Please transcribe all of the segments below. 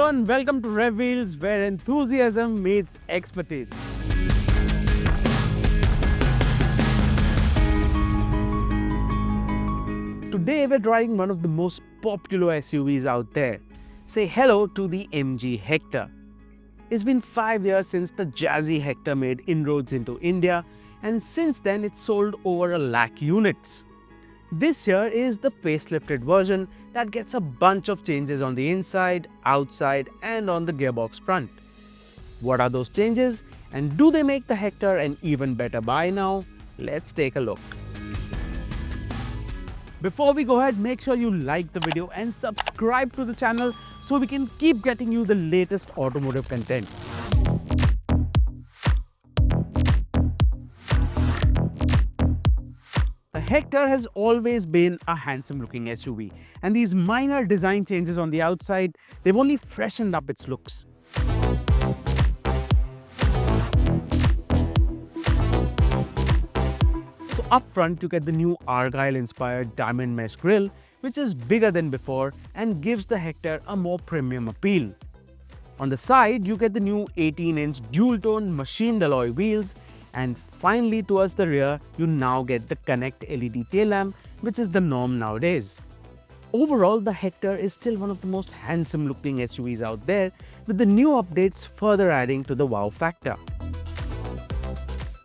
Hello and welcome to RevWheels, where enthusiasm meets expertise. Today we're driving one of the most popular SUVs out there. Say hello to the MG Hector. It's been 5 years since the jazzy Hector made inroads into India, and since then it's sold over 1 lakh units. This here is the facelifted version that gets a bunch of changes on the inside, outside and on the gearbox front. What are those changes and do they make the Hector an even better buy now? Let's take a look. Before we go ahead, make sure you like the video and subscribe to the channel so we can keep getting you the latest automotive content. The Hector has always been a handsome looking SUV, and these minor design changes on the outside, they've only freshened up its looks. So up front you get the new Argyle inspired diamond mesh grille, which is bigger than before and gives the Hector a more premium appeal. On the side you get the new 18-inch dual tone machined alloy wheels. And finally, towards the rear, you now get the Connect LED tail lamp, which is the norm nowadays. Overall, the Hector is still one of the most handsome looking SUVs out there, with the new updates further adding to the wow factor.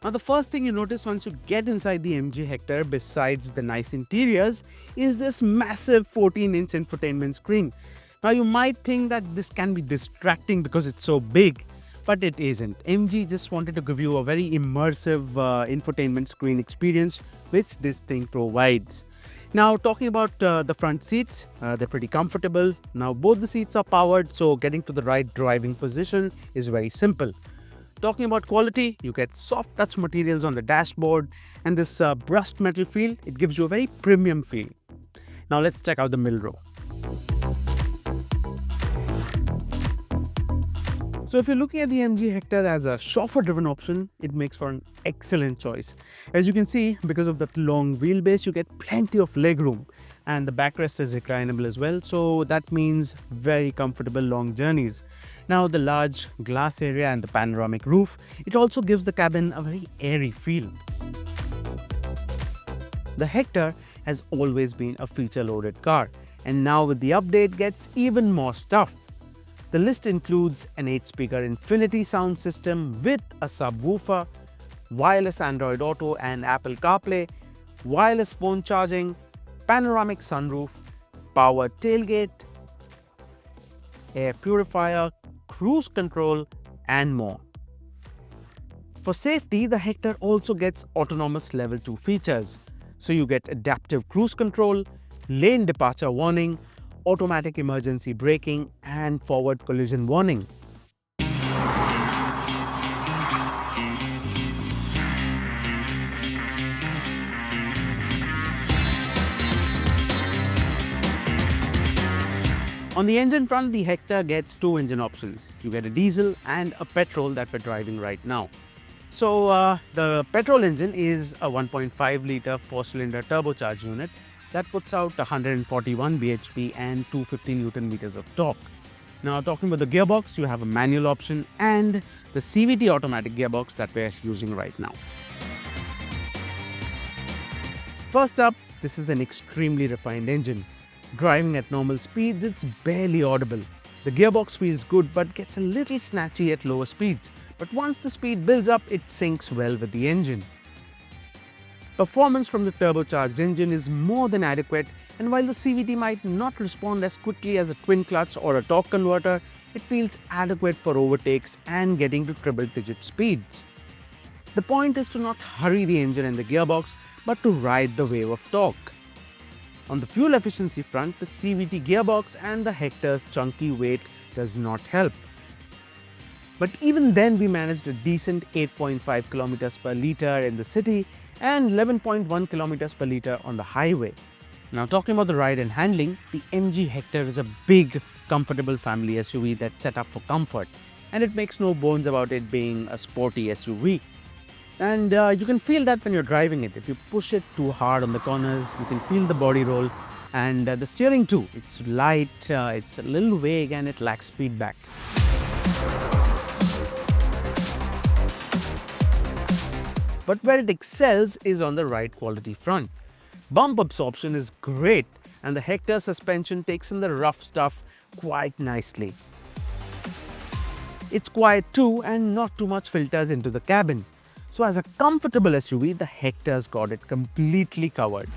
Now, the first thing you notice once you get inside the MG Hector, besides the nice interiors, is this massive 14-inch infotainment screen. Now, you might think that this can be distracting because it's so big. But it isn't. MG just wanted to give you a very immersive infotainment screen experience, which this thing provides. Now, talking about the front seats, they're pretty comfortable. Now, both the seats are powered, so getting to the right driving position is very simple. Talking about quality, you get soft touch materials on the dashboard, and this brushed metal feel, it gives you a very premium feel. Now, let's check out the middle row. So if you're looking at the MG Hector as a chauffeur-driven option, it makes for an excellent choice. As you can see, because of that long wheelbase, you get plenty of legroom, and the backrest is reclinable as well, so that means very comfortable long journeys. Now, the large glass area and the panoramic roof, it also gives the cabin a very airy feel. The Hector has always been a feature-loaded car, and now with the update gets even more stuff. The list includes an 8-speaker Infinity sound system with a subwoofer, wireless Android Auto and Apple CarPlay, wireless phone charging, panoramic sunroof, power tailgate, air purifier, cruise control, and more. For safety, the Hector also gets autonomous level 2 features. So you get adaptive cruise control, lane departure warning, automatic emergency braking and forward collision warning. On the engine front, the Hector gets 2 engine options. You get a diesel and a petrol that we're driving right now. So the petrol engine is a 1.5-litre 4-cylinder turbocharged unit that puts out 141 bhp and 250 Newton meters of torque. Now, talking about the gearbox, you have a manual option and the CVT automatic gearbox that we're using right now. First up, this is an extremely refined engine. Driving at normal speeds, it's barely audible. The gearbox feels good but gets a little snatchy at lower speeds. But once the speed builds up, it syncs well with the engine. Performance from the turbocharged engine is more than adequate, and while the CVT might not respond as quickly as a twin clutch or a torque converter, it feels adequate for overtakes and getting to triple-digit speeds. The point is to not hurry the engine and the gearbox, but to ride the wave of torque. On the fuel efficiency front, the CVT gearbox and the Hector's chunky weight does not help. But even then, we managed a decent 8.5 kilometers per litre in the city and 11.1 kilometers per litre on the highway. Now, talking about the ride and handling, the MG Hector is a big, comfortable family SUV that's set up for comfort, and it makes no bones about it being a sporty SUV. And you can feel that when you're driving it. If you push it too hard on the corners, you can feel the body roll, And the steering too, it's light, it's a little vague, and it lacks feedback. But where it excels is on the ride quality front. Bump absorption is great, and the Hector suspension takes in the rough stuff quite nicely. It's quiet too, and not too much filters into the cabin. So as a comfortable SUV, the Hector's got it completely covered.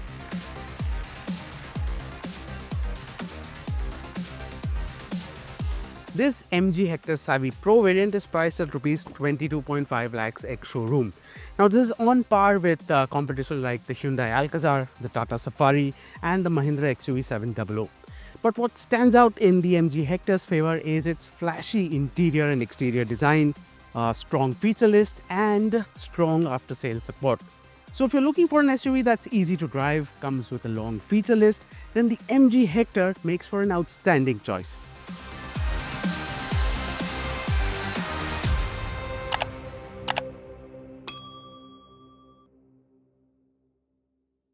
This MG Hector Savvy Pro variant is priced at Rs 22.5 lakhs ex-showroom. Now this is on par with competition like the Hyundai Alcazar, the Tata Safari and the Mahindra XUV 700. But what stands out in the MG Hector's favor is its flashy interior and exterior design, strong feature list and strong after-sales support. So if you're looking for an SUV that's easy to drive, comes with a long feature list, then the MG Hector makes for an outstanding choice.